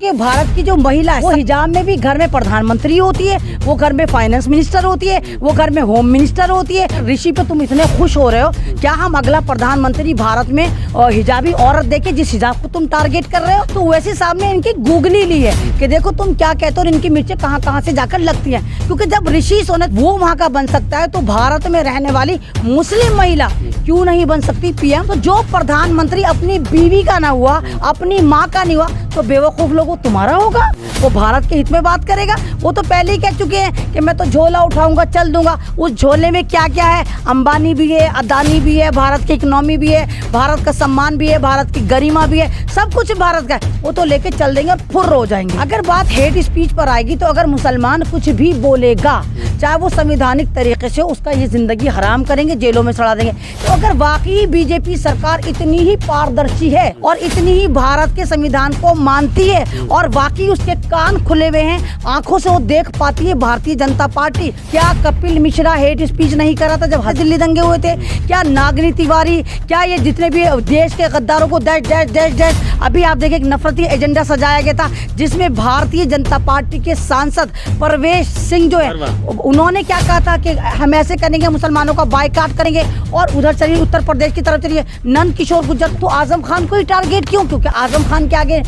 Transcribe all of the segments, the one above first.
कि भारत की जो महिला है वो हिजाब में भी घर में प्रधानमंत्री होती है, वो घर में फाइनेंस मिनिस्टर होती है, वो घर में होम मिनिस्टर होती है। ऋषि पे तुम इतने खुश हो रहे हो, क्या हम अगला प्रधानमंत्री भारत में हिजाबी औरत देखे जिस हिजाब को तुम टारगेट कर रहे हो? तो वैसे सामने इनकी गूगली ली है कि देखो तुम क्या कहते हो और इनकी मिर्चें कहाँ कहाँ से जाकर लगती हैं। क्योंकि जब ऋषि सोनक वो वहाँ का बन सकता है तो भारत में रहने वाली मुस्लिम महिला क्यों नहीं बन सकती पीएम? तो जो प्रधानमंत्री अपनी बीवी का ना हुआ, अपनी माँ का नहीं हुआ, तो बेवकूफ लोग वो तुम्हारा होगा? वो भारत के हित में बात करेगा? वो तो पहले ही कह चुके हैं कि मैं तो झोला उठाऊंगा, चल दूंगा। उस झोले में क्या क्या है? अंबानी भी है, अदानी भी है, भारत की इकोनॉमी भी है, भारत का सम्मान भी है, भारत की गरिमा भी है, सब कुछ भारत का है। वो तो लेके चल देंगे और फुर्र हो जाएंगे। अगर बात हेट स्पीच पर आएगी तो अगर मुसलमान कुछ भी बोलेगा, चाहे वो संवैधानिक तरीके से, उसका ये जिंदगी हराम करेंगे, जेलों में सड़ा देंगे। तो अगर वाकई बीजेपी सरकार इतनी ही पारदर्शी है और इतनी ही भारत के संविधान को मानती है और वाकई उसके कान खुले हुए हैं, आंखों से वो देख पाती है भारतीय जनता पार्टी, क्या कपिल मिश्रा हेट स्पीच नहीं कर रहा था जब दिल्ली दंगे हुए थे? क्या नागनी तिवारी, क्या ये जितने भी देश के गद्दारों को डैश डैश डैश डैश, अभी आप देखें एक नफरती एजेंडा सजाया गया था जिसमें भारतीय जनता पार्टी के सांसद परवेश सिंह जो है, उन्होंने क्या कहा था कि हम ऐसे करेंगे, मुसलमानों का बायकाट करेंगे, और उधर चलिए उत्तर प्रदेश की तरफ चलिए नंद किशोर गुर्जर। तो आजम खान को ही टारगेट क्यों? क्योंकि आजम खान के आगे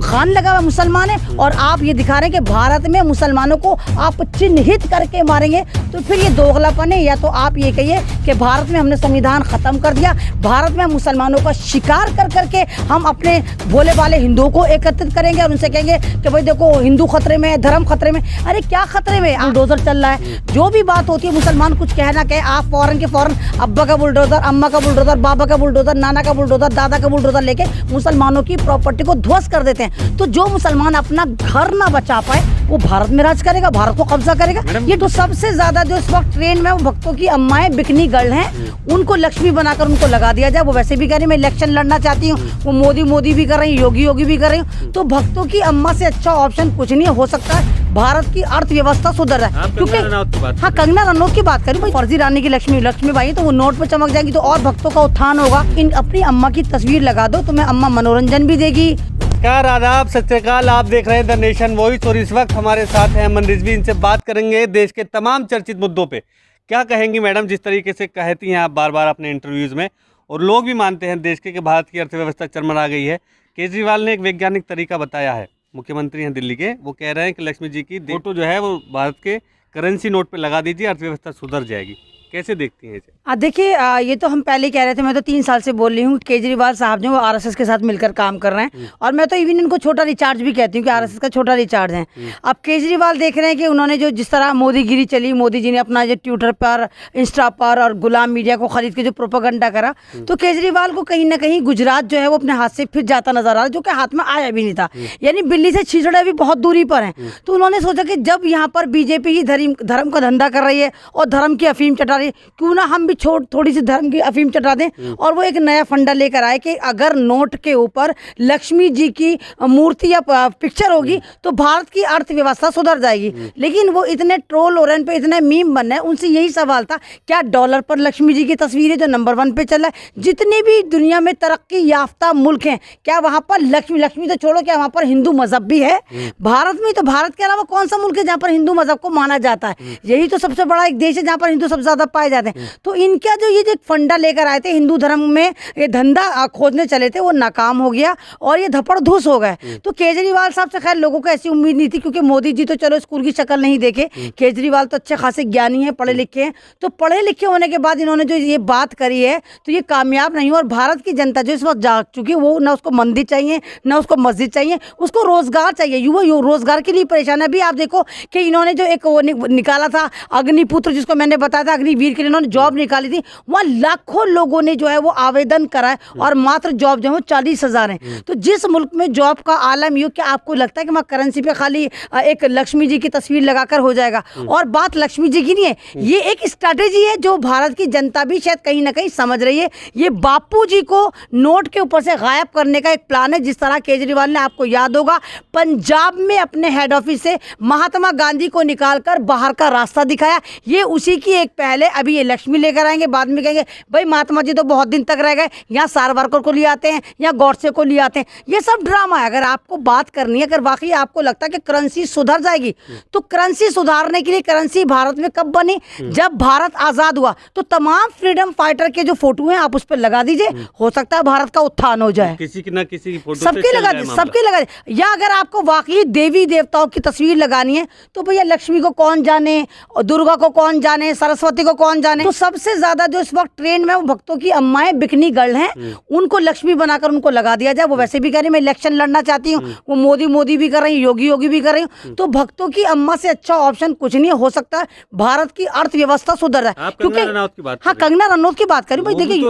खान लगा हुआ मुसलमान है और आप ये दिखा रहे हैं कि भारत में मुसलमानों को आप चिन्हित करके मारेंगे। तो फिर ये दोगलापन है। या तो आप ये कहिए कि भारत में हमने संविधान खत्म कर दिया, भारत में मुसलमानों का शिकार कर करके हम अपने भोले वाले हिंदुओं को एकत्रित करेंगे और उनसे कहेंगे कि भाई देखो हिंदू खतरे में है, धर्म खतरे में। अरे क्या खतरे में? बुलडोजर चल रहा है, जो भी बात होती है मुसलमान कुछ कहे ना कहे, आप फौरन के फौरन अब्बा का बुलडोजर, अम्मा का बुलडोजर, बाबा का बुलडोजर, नाना का बुलडोजर, दादा का बुलडोजर लेके मुसलमानों की प्रॉपर्टी को ध्वस्त कर देते हैं। तो जो मुसलमान अपना घर ना बचा पाए वो भारत में राज करेगा, भारत को कब्जा करेगा। ये तो सबसे ज्यादा जो इस वक्त ट्रेंड में वो भक्तों की अम्माएं बिकनी गर्ल हैं, उनको लक्ष्मी बनाकर उनको लगा दिया जाए। वो वैसे भी कह रही मैं इलेक्शन लड़ना चाहती हूँ, वो मोदी भी कर रही, योगी भी कर रही हूँ। तो भक्तों की अम्मा से अच्छा ऑप्शन कुछ नहीं हो सकता है। भारत की अर्थव्यवस्था सुधर रहा है क्योंकि हाँ, कंगना रनौत की बात करूँ, फर्जी रानी की लक्ष्मी बाई, तो वो नोट पे चमक जाएगी तो और भक्तों का उत्थान होगा। इन अपनी अम्मा की तस्वीर लगा दो, तुम्हें अम्मा मनोरंजन भी देगी। नमस्कार, आदाब, सत श्री अकाल। आप देख रहे हैं द नेशन वॉइस और इस वक्त हमारे साथ हैं अमन रिजवी। इनसे बात करेंगे देश के तमाम चर्चित मुद्दों पे। क्या कहेंगी मैडम, जिस तरीके से कहती हैं आप बार बार अपने इंटरव्यूज़ में, और लोग भी मानते हैं देश के कि भारत की अर्थव्यवस्था चरमरा गई है। केजरीवाल ने एक वैज्ञानिक तरीका बताया है, मुख्यमंत्री हैं दिल्ली के, वो कह रहे हैं कि लक्ष्मी जी की फोटो जो है वो भारत के करेंसी नोट पे लगा दीजिए, अर्थव्यवस्था सुधर जाएगी। कैसे देखती हैं इसे? देखिए, ये तो हम पहले कह रहे थे, मैं तो 3 साल से बोल रही हूँ केजरीवाल साहब जो वो आरएसएस के साथ मिलकर काम कर रहे हैं, और मैं तो इवन इनको छोटा रिचार्ज भी कहती हूँ कि आरएसएस का छोटा रिचार्ज है। अब केजरीवाल देख रहे हैं कि उन्होंने जो जिस तरह मोदीगिरी चली, मोदी जी ने अपना जो ट्विटर पर, इंस्टा पर और गुलाम मीडिया को खरीद के जो प्रोपेगेंडा करा, तो केजरीवाल को कहीं ना कहीं गुजरात जो है वो अपने हाथ से फिर जाता नजर आ रहा है, जो कि हाथ में आया भी नहीं था। यानी दिल्ली से छिछड़ा भी बहुत दूरी पर है। तो उन्होंने सोचा कि जब यहाँ पर बीजेपी ही धर्म का धंधा कर रही है और धर्म की अफीम चटा रही है, क्यों ना हम भी थोड़ी सी धर्म की अफीम चटा दें। और वो एक नया फंडा लेकर आए कि अगर नोट के ऊपर लक्ष्मी जी की मूर्ति या पिक्चर होगी तो भारत की अर्थव्यवस्था सुधर जाएगी। लेकिन वो इतने ट्रोल हो रहे हैं, पे इतने मीम बन रहे हैं, उनसे यही सवाल था, क्या डॉलर पर लक्ष्मी जी की तस्वीर है जो नंबर 1 पे चल रहा है? जितने भी दुनिया में तरक्की याफ्ता मुल्क हैं, क्या वहाँ पर लक्ष्मी तो छोड़ो, क्या वहाँ पर हिंदू मजहब भी है? भारत में तो भारत के अलावा कौन सा मुल्क है जहाँ पर हिंदू मजहब को माना जाता है? यही तो सबसे बड़ा एक देश है जहाँ पर हिंदू सबसे ज्यादा पाए जाते हैं। तो इनका जो ये फंडा लेकर आए थे, हिंदू धर्म में ये धंधा खोजने चले थे, वो नाकाम हो गया और ये धपड़धूस हो गए। तो केजरीवाल साहब से खैर लोगों को ऐसी उम्मीद नहीं थी, क्योंकि मोदी जी तो चलो स्कूल की शक्ल नहीं देखे, केजरीवाल तो अच्छे खासे ज्ञानी हैं, पढ़े लिखे हैं। तो पढ़े लिखे होने के बाद इन्होंने जो ये बात करी है तो ये कामयाब नहीं हुआ। और भारत की जनता जो इस वक्त जाग चुकी है, वो ना उसको मंदिर चाहिए, ना उसको मस्जिद चाहिए, उसको रोजगार चाहिए। युवा रोजगार के लिए परेशान है। अभी आप देखो कि इन्होंने जो एक वो निकाला था अग्निपुत्र, जिसको मैंने बताया था अग्निवीर के लिए इन्होंने जॉब निकाली थी, वहाँ लाखों लोगों ने जो है वो आवेदन कराए और मात्र जॉब जो है वो 40,000 है। तो जिस मुल्क में जॉब का आलम यूँ, क्या आपको लगता है कि वहाँ करेंसी पे खाली एक लक्ष्मी जी की तस्वीर लगाकर हो जाएगा? और बात लक्ष्मी जी की नहीं है, ये एक स्ट्रैटेजी है जो भारत की जनता भी शायद कहीं ना कहीं समझ रही है। ये बापू जी को नोट के ऊपर से गायब करने का एक प्लान है। जिस तरह केजरीवाल ने, आपको याद होगा, पंजाब में अपने हेड ऑफिस से महात्मा गांधी को निकालकर बाहर का रास्ता दिखाया, ये उसी की एक पहल पहले अभी ये लक्ष्मी लेकर आएंगे, बाद में कहेंगे भाई महात्मा जी तो बहुत दिन तक रह गए, यहाँ सावरकर को ले आते हैं, यहाँ गॉडसे को ले आते हैं। ये सब ड्रामा है। अगर आपको बात करनी है, अगर वाकई आपको लगता है कि करेंसी सुधर जाएगी, तो करेंसी सुधारने के लिए करेंसी भारत में कब बनी? जब भारत आजाद हुआ। तो तमाम फ्रीडम फाइटर के जो फोटो हैं आप उस पर लगा दीजिए, हो सकता है भारत का उत्थान हो जाए। किसी की ना किसी की फोटो सबके लगा दीजिए, सबके लगा दीजिए। या अगर आपको वाकई देवी देवताओं की तस्वीर लगानी है तो भैया लक्ष्मी को कौन जाने, और दुर्गा को कौन जाने, सरस्वती को कौन जाने। तो सबसे ज्यादा जो इस वक्त ट्रेंड में वो भक्तों की अम्माएं बिकनी गर्ल हैं, उनको लक्ष्मी बनाकर उनको लगा दिया जाए। वो वैसे भी कह रही मैं इलेक्शन लड़ना चाहती हूँ, वो मोदी भी कर रही, योगी भी कर रही हूँ। तो भक्तों की अम्मा से अच्छा ऑप्शन कुछ नहीं हो सकता है। भारत की अर्थव्यवस्था सुधर रहा है। क्योंकि हाँ, कंगना रनौत की बात करूँ भाई, देखिए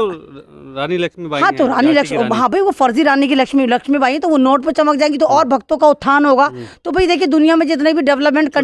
रानी लक्ष्मीबाई, हाँ तो रानी लक्ष्मी, हाँ भाई वो फर्जी रानी की लक्ष्मीबाई है, तो वो नोट पे चमक जाएंगी तो और भक्तों का उत्थान होगा। तो भाई देखिए दुनिया में जितने भी डेवलपमेंट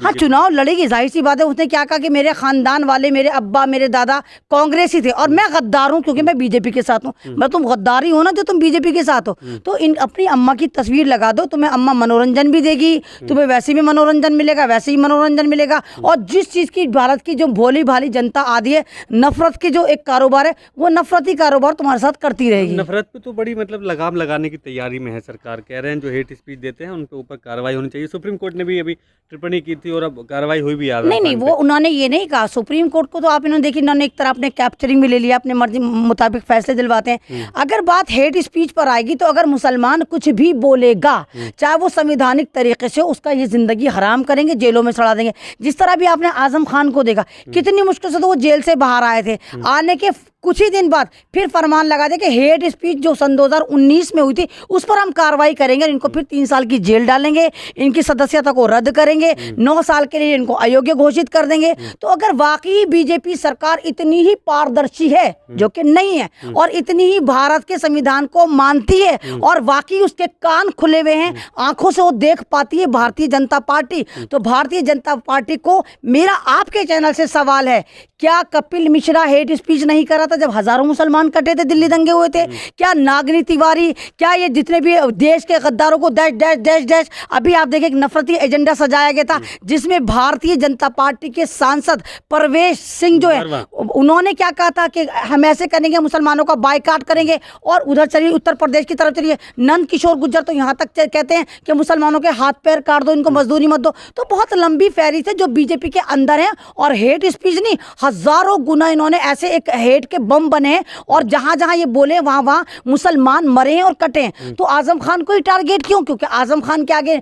हाँ चुनाव लड़ेगी, जाहिर सी बात है। उसने क्या कहा कि मेरे खानदान वाले, मेरे अब्बा मेरे दादा कांग्रेस ही थे और मैं गद्दार हूँ क्योंकि मैं बीजेपी के साथ हूँ। मैं तुम गद्दारी हो ना जो तुम बीजेपी के साथ हो। तो इन अपनी अम्मा की तस्वीर लगा दो, तुम्हें अम्मा मनोरंजन भी देगी, तुम्हें वैसे भी मनोरंजन मिलेगा, वैसे ही मनोरंजन मिलेगा। और जिस चीज़ की भारत की जो भोली भाली जनता आदि है, नफरत के जो एक कारोबार है, वो नफरती कारोबार तुम्हारे साथ करती रहेगी। नफरत पे तो बड़ी मतलब लगाम लगाने की तैयारी में है सरकार। कह रहे हैं जो हेट स्पीच देते हैं उनके ऊपर कार्रवाई होनी चाहिए। सुप्रीम कोर्ट ने भी अभी टिप्पणी की थी और अब कार्रवाई हुई भी। नहीं, वो उन्होंने ये नहीं कहा। सुप्रीम कोर्ट को तो आप इन्होंने देखिए, इन्होंने एक तरह अपने कैप्चरिंग में ले लिया, अपने मर्जी मुताबिक फैसले दिलवाते हैं। अगर बात हेट स्पीच पर आएगी तो अगर मुसलमान कुछ भी बोलेगा, चाहे वो संवैधानिक तरीके से, उसका ये जिंदगी हराम करेंगे, जेलों में सड़ा देंगे। जिस तरह भी आपने आजम खान को देखा, कितनी मुश्किल से तो वो जेल से बाहर आए थे। आने के कुछ ही दिन बाद फिर फरमान लगा दे कि हेट स्पीच जो सन 2019 में हुई थी उस पर हम कार्रवाई करेंगे, इनको फिर 3 साल की जेल डालेंगे, इनकी सदस्यता को रद्द करेंगे, 9 साल के लिए इनको अयोग्य घोषित कर देंगे। तो अगर वाकई बीजेपी सरकार इतनी ही पारदर्शी है, जो कि नहीं है, और इतनी ही भारत के संविधान को मानती है और वाकई उसके कान खुले हुए हैं, आंखों से वो देख पाती है भारतीय जनता पार्टी, तो भारतीय जनता पार्टी को मेरा आपके चैनल से सवाल है, क्या कपिल मिश्रा हेट स्पीच नहीं कर रहा था जब हजारों मुसलमान कटे थे, दिल्ली दंगे हुए थे? क्या नागनी तिवारी, क्या ये जितने भी देश के गद्दारों को डैश डैश डैश डैश, अभी आप देखिए एक नफरती एजेंडा सजाया गया था जिसमें भारतीय जनता पार्टी के सांसद परवेश सिंह जो है, उन्होंने क्या कहा था कि हम ऐसे करेंगे, मुसलमानों का बायकाट करेंगे। और उधर चलिए उत्तर प्रदेश की तरफ चलिए, नंद किशोर गुर्जर तो यहाँ तक कहते हैं कि मुसलमानों के हाथ पैर काट दो, इनको मजदूरी मत दो। तो बहुत लंबी फहरिस्त है जो बीजेपी के अंदर है। और हेट स्पीच नहीं, हजारों गुना इन्होंने ऐसे एक हेट के बम बने और जहां जहां ये बोले वहां वहां मुसलमान मरे और कटे। तो आजम खान को ही टारगेट क्यों? क्योंकि आजम खान के आगे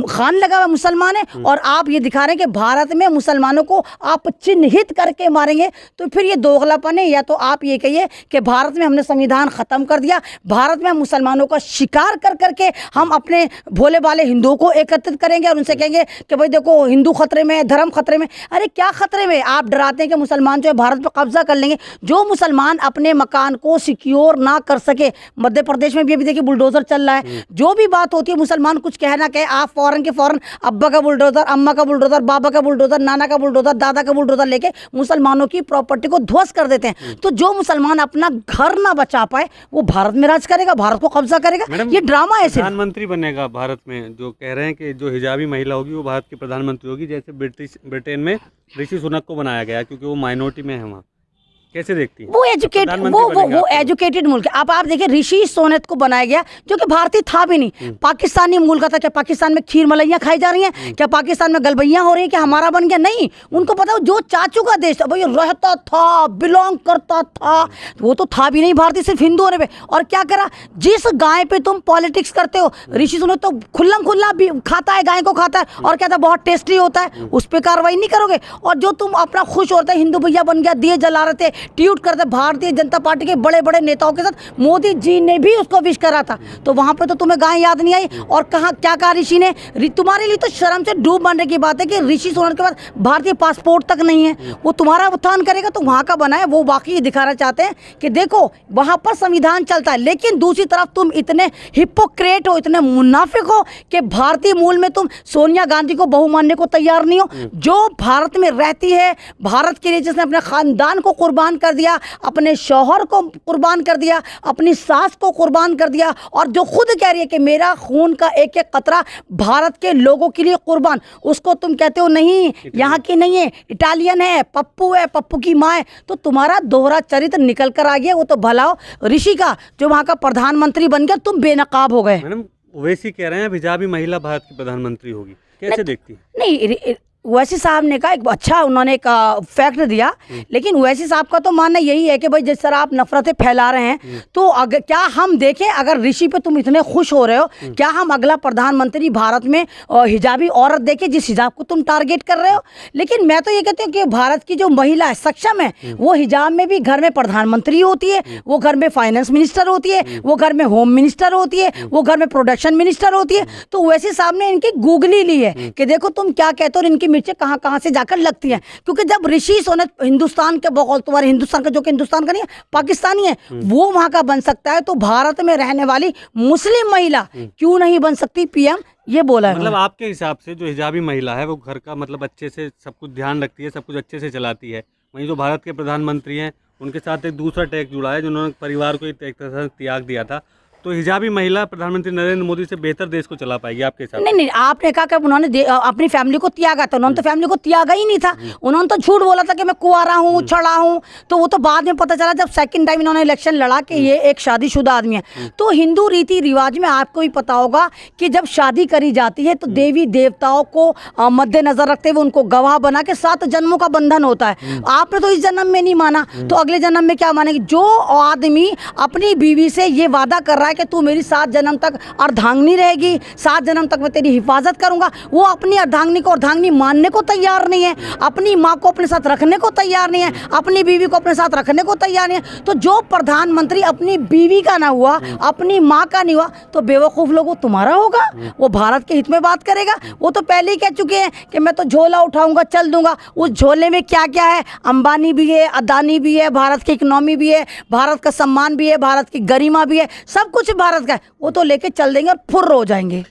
खान लगा हुआ मुसलमान है और आप ये दिखा रहे हैं कि भारत में मुसलमानों को आप चिन्हित करके मारेंगे। तो फिर ये दोगलापन है। या तो आप ये कहिए कि भारत में हमने संविधान खत्म कर दिया, भारत में हम मुसलमानों का शिकार कर करके हम अपने भोले भाले हिंदुओं को एकत्रित करेंगे और उनसे कहेंगे कि भाई देखो हिंदू खतरे में है, धर्म खतरे में। अरे क्या खतरे में? आप डराते हैं कि मुसलमान जो है भारत पर कब्जा कर लेंगे। जो मुसलमान अपने मकान को सिक्योर ना कर सके, मध्य प्रदेश में भी अभी देखिए बुलडोजर चल रहा है। जो भी बात होती है, मुसलमान कुछ कह ना कहे, आप फौरन के फौरन अब्बा का बुलडोजर, अम्मा का बुलडोजर, बाबा का बुलडोजर, नाना का बुलडोजर, दादा का बुलडोजर लेके मुसलमानों की प्रॉपर्टी को ध्वस्त कर देते हैं। तो जो मुसलमान अपना घर ना बचा पाए वो भारत में राज करेगा, भारत को कब्जा करेगा। ये ड्रामा है। प्रधानमंत्री बनेगा भारत में, जो कह रहे हैं कि जो हिजाबी महिला होगी वो भारत की प्रधानमंत्री होगी, जैसे ब्रिटेन में ऋषि सुनक को बनाया गया क्योंकि वो माइनॉरिटी में है वहाँ। कैसे देखती हैं? वो एजुकेटेड मुल्क है। अब आप देखिए ऋषि सोनक को बनाया गया जो कि भारतीय था भी नहीं, पाकिस्तानी मूल का था। क्या पाकिस्तान में खीर मलैया खाई जा रही हैं? क्या पाकिस्तान में गलबैया हो रही है? क्या हमारा बन गया? नहीं, उनको पता है जो चाचू का देश था, भाई रहता था, बिलोंग करता था, वो तो था भी नहीं भारतीय, सिर्फ हिंदू होने पे। और क्या करा? जिस गाय पे तुम पॉलिटिक्स करते हो, ऋषि सुनक तो खुल्लम खुल्ला भी खाता है, गाय को खाता है और कहता है बहुत टेस्टी होता है, उस पर कार्रवाई नहीं करोगे। और जो तुम अपना खुश होता है, हिंदू भैया बन गया, दिए जला रहे थे, ट्वीट करते भारतीय जनता पार्टी के बड़े बड़े नेताओं के साथ, मोदी जी ने भी उसको विश करा था, तो वहां पे तो तुम्हें गाय याद नहीं आई। और कहा क्या कहा ऋषि ने? तुम्हारे लिए तो शर्म से डूब मरने की बात है कि ऋषि सुनक के पास भारतीय पासपोर्ट तक नहीं है। वो तुम्हारा उत्थान करेगा तो वहां का बना है, वो वाकई दिखाना चाहते हैं कि देखो वहां पर संविधान चलता है। लेकिन दूसरी तरफ तुम इतने हिपोक्रेट हो, इतने मुनाफिक हो कि भारतीय मूल में तुम सोनिया गांधी को बहू मानने को तैयार नहीं हो, जो भारत में रहती है, भारत के लिए जिसने अपने खानदान को कुर्बान कुर्बान कर दिया, अपने शौहर को कुर्बान कर दिया, अपनी सास को कुर्बान कर दिया, और जो खुद कह रही है कि मेरा खून का एक एक कतरा भारत के लोगों के लिए कुर्बान, उसको तुम कहते हो नहीं यहाँ की नहीं है, इटालियन है, पप्पू की माँ है। तो तुम्हारा दोहरा चरित्र निकल कर आ गया। वो तो भला हो ऋषि का जो वहाँ का प्रधानमंत्री बन गया, तुम बेनकाब हो गए। मैडम ओवैसी कह रहे हैं हिजाबी महिला भारत की प्रधानमंत्री होगी, कैसे देखती हैं? नहीं, ओवैसी साहब ने कहा एक अच्छा उन्होंने एक फैक्ट दिया, लेकिन ओवैसी साहब का तो मानना यही है कि भाई जिस तरह आप नफरतें फैला रहे हैं, तो अगर क्या हम देखें, अगर ऋषि पे तुम इतने खुश हो रहे हो, क्या हम अगला प्रधानमंत्री भारत में हिजाबी औरत देखें जिस हिजाब को तुम टारगेट कर रहे हो? लेकिन मैं तो ये कहती हूँ कि भारत की जो महिला है, सक्षम है, वो हिजाब में भी घर में प्रधानमंत्री होती है, वो घर में फाइनेंस मिनिस्टर होती है, वो घर में होम मिनिस्टर होती है, वो घर में प्रोडक्शन मिनिस्टर होती है। तो ओवैसी साहब ने इनकी गूगली ली है कि देखो तुम क्या कहते हो, और इनकी मिर्चें कहाँ कहाँ से जाकर लगती हैं। क्योंकि जब ऋषि सोने हिंदुस्तान के बकौल तुम्हारे हिंदुस्तान का, जो कि हिंदुस्तान का नहीं है, पाकिस्तानी है, वो वहाँ का बन सकता है, तो भारत में रहने वाली मुस्लिम महिला क्यों नहीं बन सकती पीएम? ये बोला है। मतलब आपके हिसाब से जो हिजाबी महिला है वो घर का मतलब अच्छे से सब कुछ ध्यान रखती है, सब कुछ अच्छे से चलाती है। वहीं जो भारत के प्रधानमंत्री हैं उनके साथ एक दूसरा टैग जुड़ा है, जिन्होंने परिवार को एक तरह से त्याग दिया था। तो हिजाबी महिला प्रधानमंत्री नरेंद्र मोदी से बेहतर देश को चला पाएगी आपके हिसाब से? नहीं, आपने कहा कि उन्होंने अपनी फैमिली को त्यागा था। उन्होंने तो फैमिली को त्यागा ही नहीं था। उन्होंने तो झूठ बोला था कि मैं कुंवारा हूँ, छड़ा हूँ। तो वो तो बाद में पता चला जब सेकंड टाइम इन्होंने इलेक्शन लड़ा कि ये एक शादीशुदा आदमी है। तो हिंदू रीति रिवाज में आपको भी पता होगा कि जब शादी करी जाती है तो देवी देवताओं को मद्देनजर रखते हुए उनको गवाह बना के 7 जन्मों का बंधन होता है। आपने तो इस जन्म में नहीं माना, तो अगले जन्म में क्या मानेगी? जो आदमी अपनी बीवी से ये वादा कर रहा है कि तू मेरी 7 जन्म तक अर्धांगिनी रहेगी, 7 जन्म तक मैं तेरी हिफाजत करूंगा, वो अपनी अर्धांगिनी को अर्धांगिनी मानने को तैयार नहीं है, अपनी माँ को अपने साथ रखने को तैयार नहीं है, अपनी बीवी को अपने साथ रखने को तैयार नहीं है। तो जो प्रधानमंत्री अपनी बीवी का ना हुआ, अपनी माँ का नहीं हुआ, तो बेवकूफ़ लोग वो तुम्हारा होगा? वो भारत के हित में बात करेगा? वो तो पहले ही कह चुके हैं कि मैं तो झोला उठाऊंगा, चल दूंगा। उस झोले में क्या क्या है? अंबानी भी है, अदानी भी है, भारत की इकोनॉमी भी है, भारत का सम्मान भी है, भारत की गरिमा भी है, सब कुछ भारत का है। वो तो लेके चल देंगे और फुर्र हो जाएंगे।